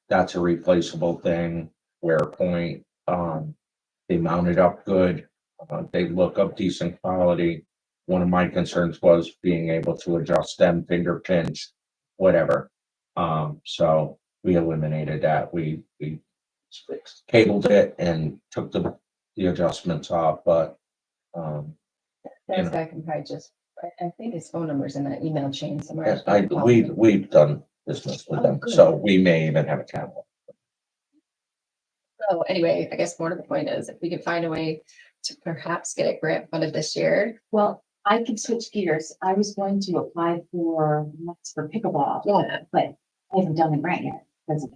that's a replaceable thing, wear point. They mounted up good. They look of decent quality. One of my concerns was being able to adjust them, finger pinch, whatever. So we eliminated that. We cabled it and took the adjustments off, but This guy can probably just, I think his phone number's in that email chain somewhere. we've done business with Oh, them, good. so we may even have a camera. So anyway, I guess more to the point is if we could find a way to perhaps get it grant funded this year. Well, I could switch gears. I was going to apply for nets for pickleball, Yeah. but I haven't done the grant yet because of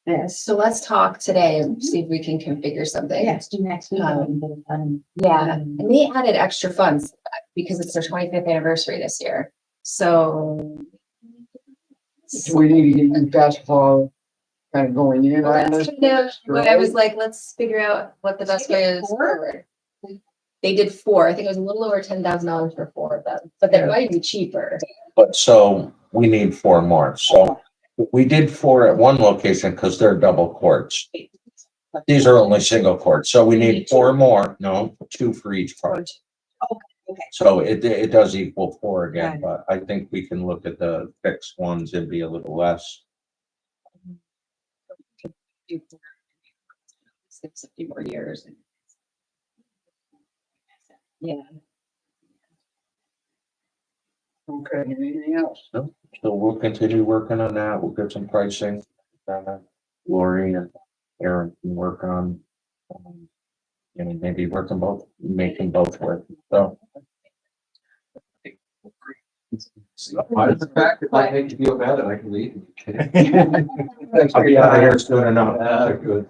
this. So let's talk today and see if we can configure something. Yeah, it's due next week. I can get it done. Yeah, and they added extra funds because it's their 25th anniversary this year. So. Do we need to get you basketball kind of going in Well, on that's this? kind of what I was like, let's figure out what the best way is forward. They did 4. I think it was a little over $10,000 for 4 of them, but they might be cheaper. But so we need 4 more. So we did 4 at one location because they're double courts. These are only single courts, so we need 4 more. No, 2 for each part. Okay. So it does equal 4 again, but I think we can look at the fixed ones and be a little less. It's a few more years. Yeah. Okay, anything else? So we'll continue working on that. We'll get some pricing. Lori and Aaron can work on, maybe making both work. So The fact if I make you feel bad that I can leave. Thanks I'll for be your out of time. here soon enough. Good.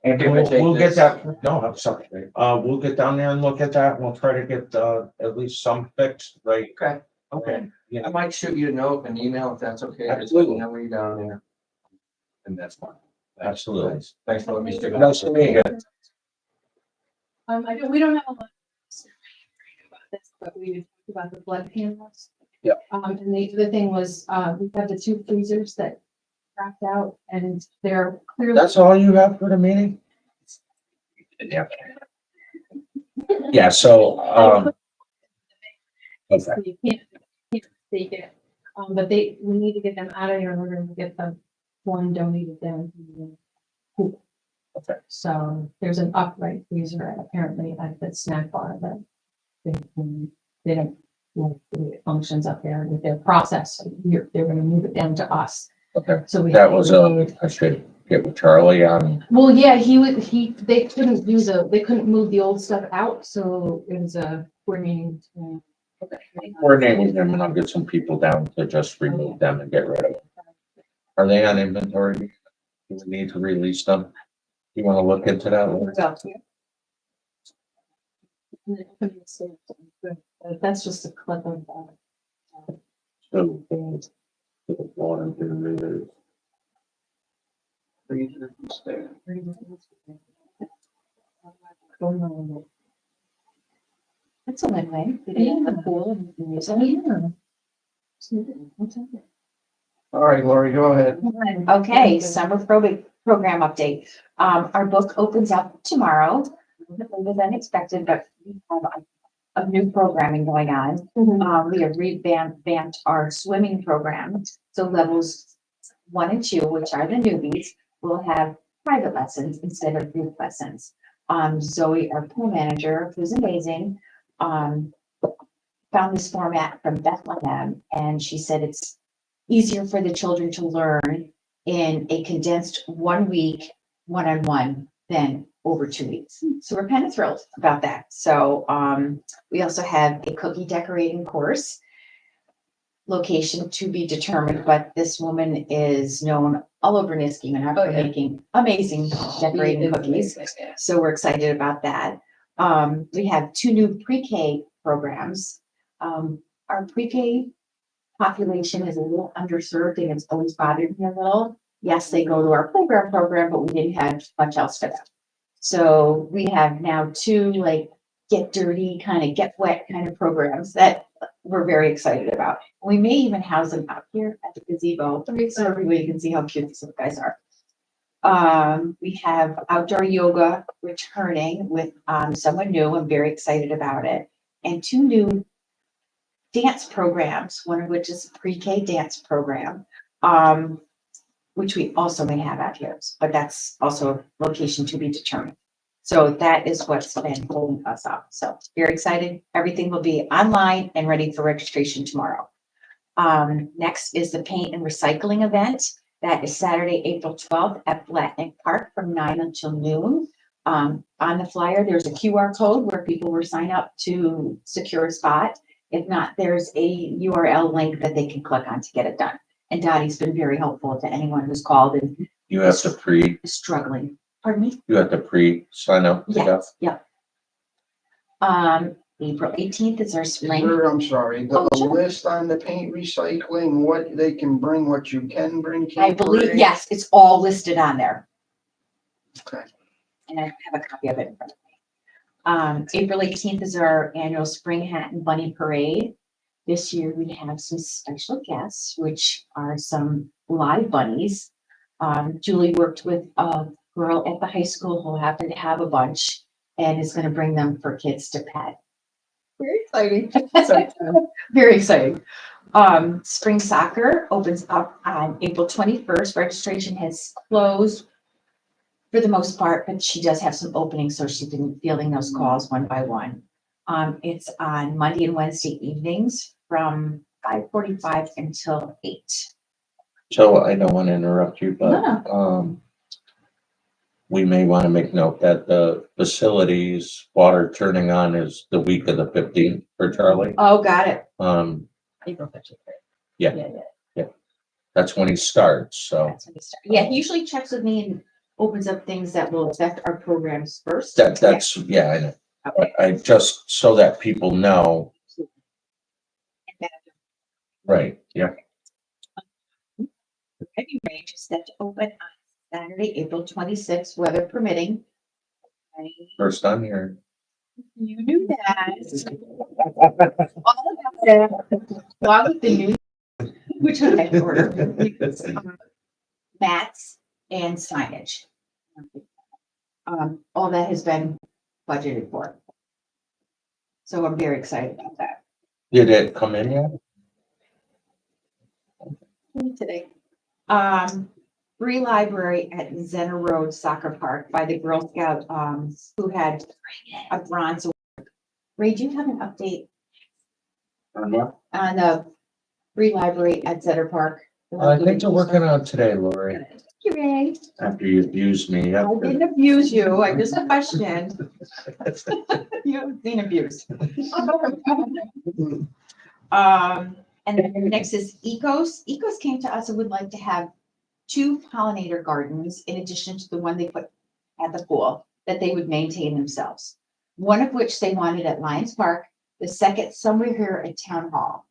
We'll get that, no, I'm sorry, we'll get down there and look at that, and we'll try to get, at least some fixed, right? Okay. Okay. I might shoot you a note, an email, if that's okay. Just Absolutely. let me know when you're down there. And that's fine. Absolutely. Thanks for letting me stick. Nice to meet you. We don't have a lot about this, but we talked about the blood panels. Yep. And the other thing was, we have the 2 freezers that cracked out and they're clearly. That's all you have for the meeting? Yeah. Yeah, so, okay, You can't take it. But we need to get them out of here in order to get the one donated down. to the- Okay. So there's an upright freezer apparently at the snack bar that they don't, it functions up there with their process. So they're gonna move it down to us. okay. So we. That was, I should get with Charlie on, Well, yeah, they couldn't move the old stuff out, so it was a coordinating. coordinate with him, and I'll get some people down to just remove them and get rid of them. Are they on inventory? Do we need to release them? You wanna look into that? Laura? That's just a clip of that. So, the water generators. That's a win-win. They have the pool and the music. All right, Lori, go ahead. Okay, summer program update. Our book opens up tomorrow. A little bit unexpected, but we have a new programming going on. We have revamped our swimming program. So levels 1 and 2, which are the newbies, will have private lessons instead of group lessons. Zoe, our pool manager, who's amazing, found this format from Bethlehem, and she said it's easier for the children to learn in a condensed 1 week, one-on-one than over 2 weeks. So we're kind of thrilled about that. So we also have a cookie decorating course. Location to be determined, but this woman is known all over Niskayuna for making amazing decorating cookies. So we're excited about that. We have 2 new pre-K programs. Our pre-K population is a little underserved and it's always bothered me a little. Yes, they go to our playground program, but we didn't have much else for them. So we have now 2 like get dirty, kind of get wet kind of programs that we're very excited about. We may even house them out here at the gazebo so everybody can see how cute these little guys are. We have outdoor yoga returning with someone new. I'm very excited about it. And 2 new dance programs, one of which is a pre-K dance program, which we also may have out here, but that's also a location to be determined. So that is what's been holding us up. So very excited. Everything will be online and ready for registration tomorrow. Next is the paint and recycling event. That is Saturday, April 12th at Blatnick Park from 9 until noon. On the flyer, there's a QR code where people will sign up to secure a spot. If not, there's a URL link that they can click on to get it done. And Dottie's been very helpful to anyone who's called and You have to is struggling. Pardon me? you have to sign up. to go? Yes, April 18th is our spring. I'm sorry, Oh, the sure. list on the paint recycling, what they can bring, what you can bring. I can't believe, bring? yes, it's all listed on there. Okay. And I have a copy of it in front of me. April 18th is our annual Spring Hat and Bunny Parade. This year we have some special guests, which are some live bunnies. Julie worked with a girl at the high school who happened to have a bunch and is going to bring them for kids to pet. Very exciting. Very exciting. Spring soccer opens up on April 21st. Registration has closed for the most part, but she does have some openings, so she's been fielding those calls one by one. It's on Monday and Wednesday evenings from 5:45 until 8. So I don't want to interrupt you, but, we may want to make note that the facilities water turning on is the week of the 15th for Charlie. Oh, got it. April 15th. Yeah. That's when he starts, so. That's when we start. Yeah, he usually checks with me in opens up things that will affect our programs first. That's, yeah, I know. But I just, so that people know, right, yeah. Driving range is set to open on Saturday, April 26th, weather permitting. First time here. You knew that. All about that. Along with the new, which I had ordered. Mats and signage. All that has been budgeted for. So I'm very excited about that. Did it come in yet? Today. Free library at Zenner Road Soccer Park by the Girl Scout, who had a bronze award. Ray, do you have an update on the free library at Zenner Park? I think they're working on it today, Lori, Thank you, Ray. after you abused me. I didn't abuse you. I just questioned. You haven't been abused. And then next is Ecos. Ecos came to us and would like to have 2 pollinator gardens in addition to the one they put at the pool that they would maintain themselves. One of which they wanted at Lions Park, the second somewhere here at Town Hall.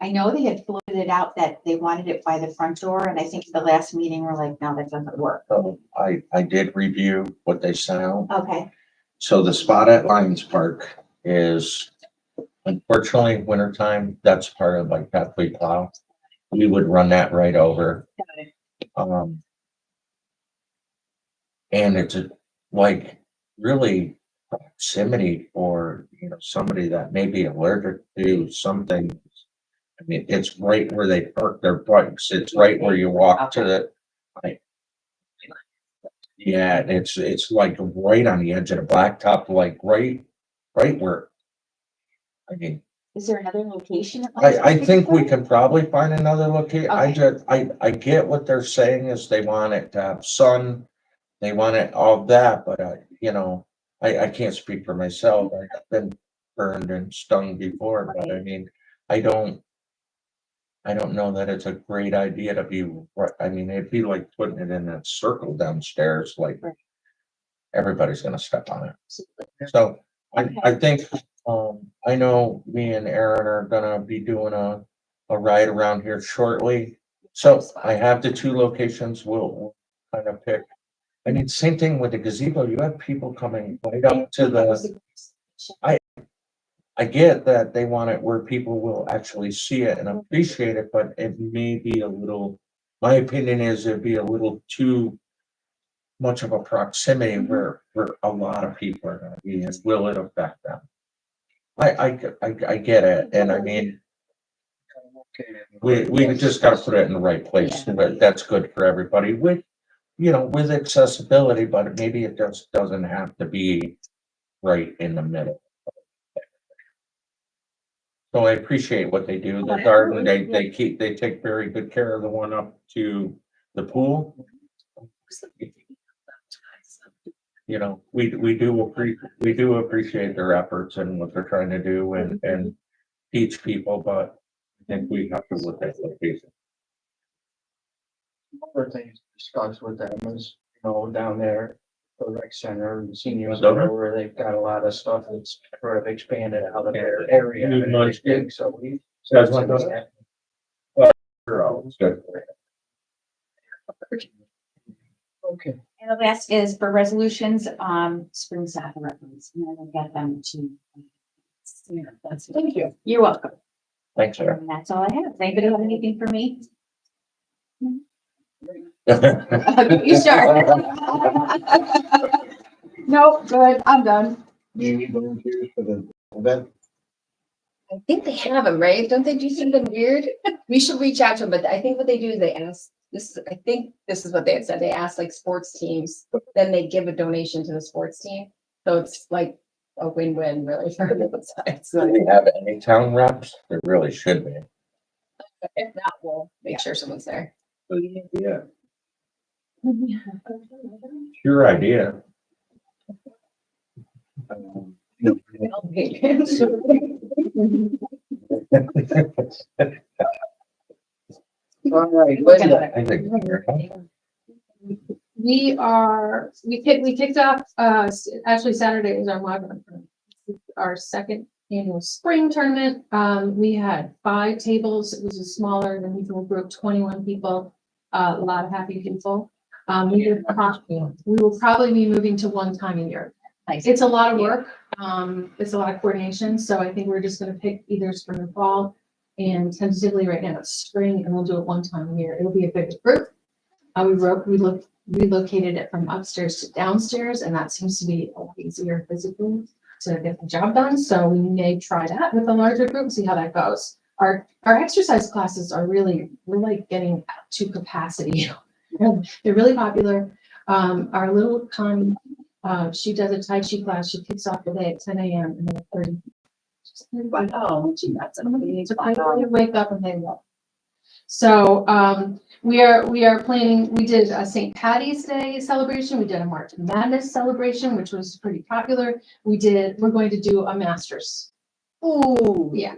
I know they had floated it out that they wanted it by the front door, and I think at the last meeting we're like, no, that doesn't work. So I did review what they sent out. Okay, So the spot at Lions Park is unfortunately wintertime, that's part of like pathway plow. We would run that right over. got it. And it's like really proximity for, somebody that may be allergic to something. I mean, it's right where they park their bikes. It's right where you walk to the, yeah, it's like right on the edge of the blacktop, like right where, I mean, Is there another location? at Lions I Park think we could can probably find another location. I get what they're saying is they want it to have sun. They want it all that, but I can't speak for myself. I've been burned and stung before, but I mean, I don't know that it's a great idea to be, I mean, it'd be like putting it in that circle downstairs, like Right. everybody's gonna step on it. So I think, I know me and Aaron are gonna be doing a ride around here shortly. So I have the 2 locations we'll kind of pick. I mean, same thing with the gazebo. You have people coming right up to the, I get that they want it where people will actually see it and appreciate it, but it may be a little, my opinion is it'd be a little too much of a proximity where a lot of people are gonna be, and will it affect them? I get it, and I mean, we just gotta put it in the right place, but that's good for everybody with, with accessibility, but maybe it just doesn't have to be right in the middle. So I appreciate what they do. The garden, they take very good care of the one up to the pool. We do appreciate their efforts and what they're trying to do and teach people, but I think we have to look at location. Other things discussed with them is, down there, the rec center and senior Okay. center where they've got a lot of stuff that's sort of expanded out of their area. New and lunch it's big, so we. You guys want those? It's good. Okay. And the last is for resolutions, spring soccer reference, and then we'll get them to. Thank you. You're welcome. Thanks, Sarah. And that's all I have. Does anybody have anything for me? You start. No, good, I'm done. Do you need volunteers for the event? I think they have them, right? Don't they do something weird? We should reach out to them, but I think what they do is they ask, I think this is what they had said. They ask like sports teams, then they give a donation to the sports team. So it's like a win-win really for both sides. Do So we have any town reps? There really should be. if not, we'll make sure someone's there. Yeah. Your idea. All right, Linda, I think. we kicked off, actually Saturday is our second annual spring tournament. We had 5 tables. It was a smaller than usual group, 21 people, a lot of happy people. We will probably be moving to one time a year. Nice. It's a lot of work. It's a lot of coordination. So I think we're just gonna pick either spring or fall. And tentatively right now it's spring and we'll do it one time a year. It'll be a bigger group. We relocated it from upstairs to downstairs and that seems to be a lot easier physically to get the job done. So we may try that with a larger group, see how that goes. Our exercise classes are really, we're like getting to capacity. They're really popular. Our little Connie, she does a Tai Chi class. She kicks off the day at 10 a.m. and then 30. Oh, gee, that's amazing. It's a great way to wake up and they love. So we are planning, we did a St. Patty's Day celebration. We did a March Madness celebration, which was pretty popular. We're going to do a Masters. Ooh. Yeah.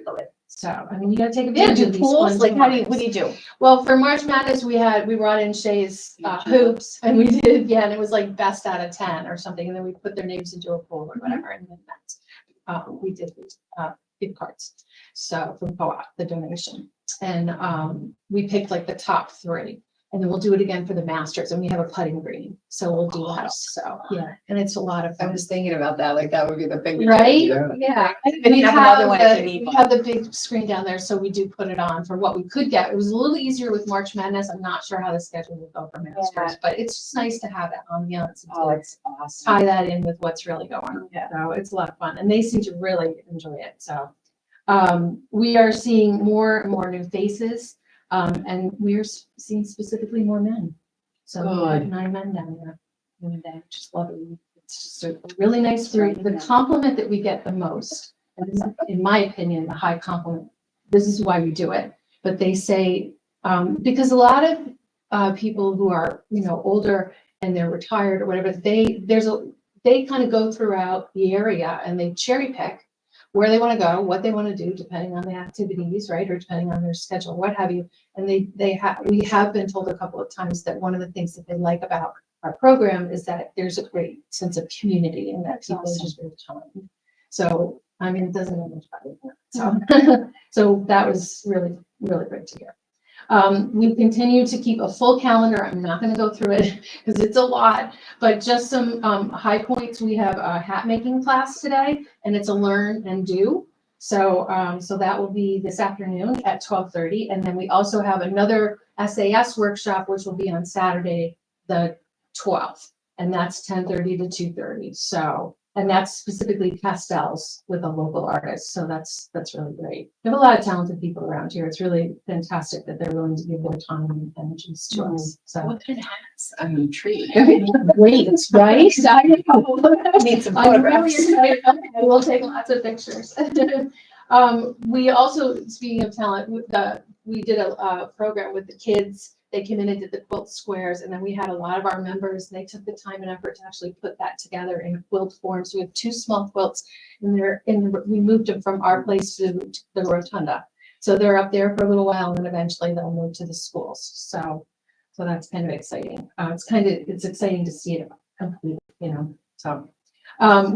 So, I mean, you gotta take Yeah, advantage do of these pools, fun like what do times. you do? Well, for March Madness, we brought in Shay's hoops and we did, yeah, and it was like best out of 10 or something. And then we put their names into a pool or whatever. And then that's, we did gift cards. So from co-op, the donation. And we picked like the top 3. And then we'll do it again for the Masters and we have a putting green. So we'll do that. So, yeah, and it's a lot of I fun. was thinking about that, like that would be the big. Right? Yeah. Yeah. And you have another one if you need We one. have the big screen down there, so we do put it on for what we could get. It was a little easier with March Madness. I'm not sure how the schedule will go for Masters, but it's just nice to have that ambiance. and to, Oh, like, it's awesome. tie that in with what's really going on. Yeah. So it's a lot of fun and they seem to really enjoy it. So we are seeing more and more new faces and we're seeing specifically more men. So we have 9 men down there. And I just love it. It's just a really nice group. The compliment that we get the most, and this is, in my opinion, the high compliment. This is why we do it. But they say, because a lot of people who are, older and they're retired or whatever, they kind of go throughout the area and they cherry pick where they want to go, what they want to do, depending on the activities, right? Or depending on their schedule, what have you. And we have been told a couple of times that one of the things that they like about our program is that there's a great sense of community and that people are just very kind. So, I mean, it doesn't get much better than that. So, so that was really, really great to hear. We continue to keep a full calendar. I'm not going to go through it because it's a lot, but just some high points. We have a hat making class today and it's a learn and do. So, so that will be this afternoon at 12:30. And then we also have another SAS workshop, which will be on Saturday, the 12th, and that's 10:30 to 2:30. So, and that's specifically pastels with a local artist. So that's really great. We have a lot of talented people around here. It's really fantastic that they're willing to give their time and energies to us. So What kind of hats? I'm intrigued. great, right? I know. Need some I'm really photographs. excited. Okay, we'll take lots of pictures. We also, speaking of talent, we did a program with the kids. They came in and did the quilt squares, and then we had a lot of our members, and they took the time and effort to actually put that together in quilt form. So we have 2 small quilts, and we moved them from our place to the rotunda. So they're up there for a little while, and then eventually they'll move to the schools. So that's kind of exciting. It's exciting to see it complete, So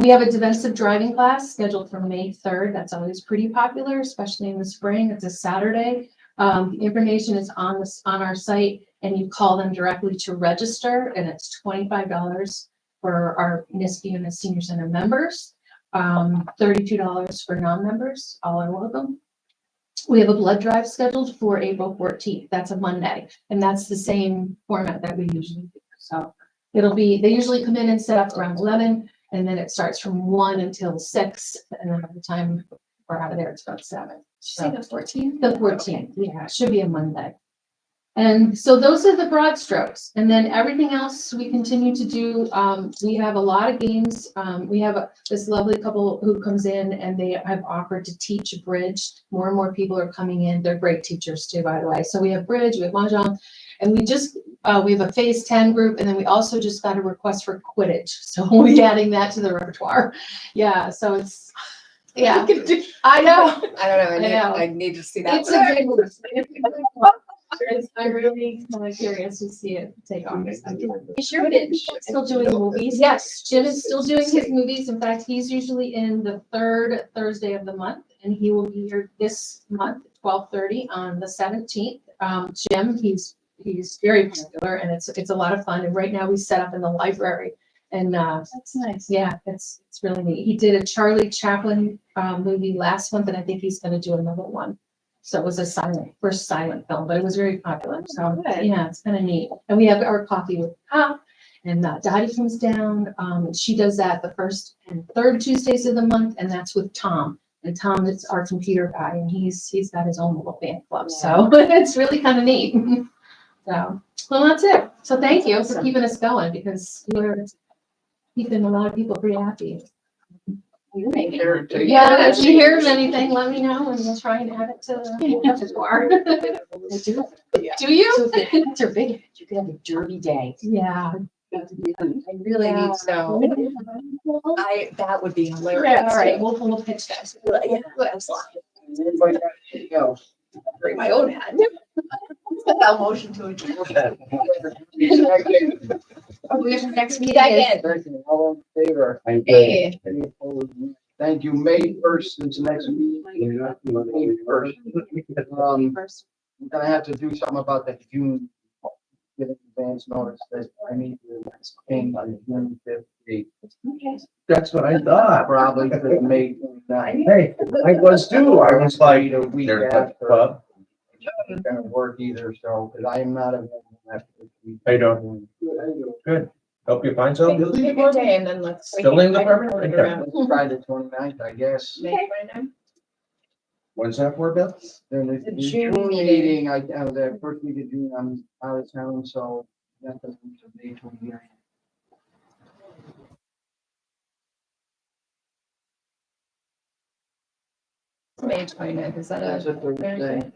we have a defensive driving class scheduled for May 3rd. That's always pretty popular, especially in the spring. It's a Saturday. The information is on our site and you call them directly to register and it's $25 for our NISP and the Senior Center members, $32 for non-members, all are welcome. We have a blood drive scheduled for April 14th. That's a Monday and that's the same format that we usually do. So they usually come in and set up around 11 and then it starts from 1 until 6 and then by the time we're out of there, it's about 7. Say the 14th? The 14th, yeah, it should be a Monday. And so those are the broad strokes. And then everything else we continue to do. We have a lot of games. We have this lovely couple who comes in and they have offered to teach bridge. More and more people are coming in. They're great teachers too, by the way. So we have bridge, we have mahjong, and we have a phase 10 group. And then we also just got a request for Quidditch. So we'll be adding that to the repertoire. Yeah, so it's, yeah, I know. I don't know. I know. I need to see that. It's a big one. I'm really kind of curious to see it take off. Sure did. Still doing movies? Yes, Jim is still doing his movies. In fact, he's usually in the third Thursday of the month, and he will be here this month, 12:30 on the 17th. Jim, he's very popular, and it's a lot of fun. And right now, we set up in the library, and That's nice. yeah, it's really neat. He did a Charlie Chaplin movie last month, and I think he's going to do another one. So it was a first silent film, but it was very popular. So Good. yeah, it's kind of neat. And we have our coffee with Pop, and Dottie comes down. She does that the first and third Tuesdays of the month, and that's with Tom. And Tom is our computer guy, and he's got his own little fan club. So it's really kind of neat. So well, that's it. So thank you for keeping us going, because you're keeping a lot of people pretty happy. Yeah, if you hear of anything, let me know, and we'll try and add it to the repertoire. Do you? So if the hats are big, you could have a derby day. Yeah. I really need to know. That would be hilarious. All right, we'll pitch that. Anybody got anything else? Bring my own hat. I'll motion to adjourn. We have the next meeting. Second. All in favor? Hey. Any opposed? Thank you. May 1st is the next meeting. May 1st. I'm gonna have to do something about that June. Give advance notice that I need to change by June 5th date. That's what I thought. Probably for the May 29th. Hey, I was too. I was like, A week there's a after. club. It's gonna work either, so, because I am not available after this week. How you doing? Good. Help you find something? Pick a day and then let's. Building department? Work around. Let's try the 29th, I guess. May 29th? When's that for, Bill? Then the The June June meeting, the first week of June, I'm out of town, so that's the May 29th. May 29th, is that That's a a Thursday. Thursday?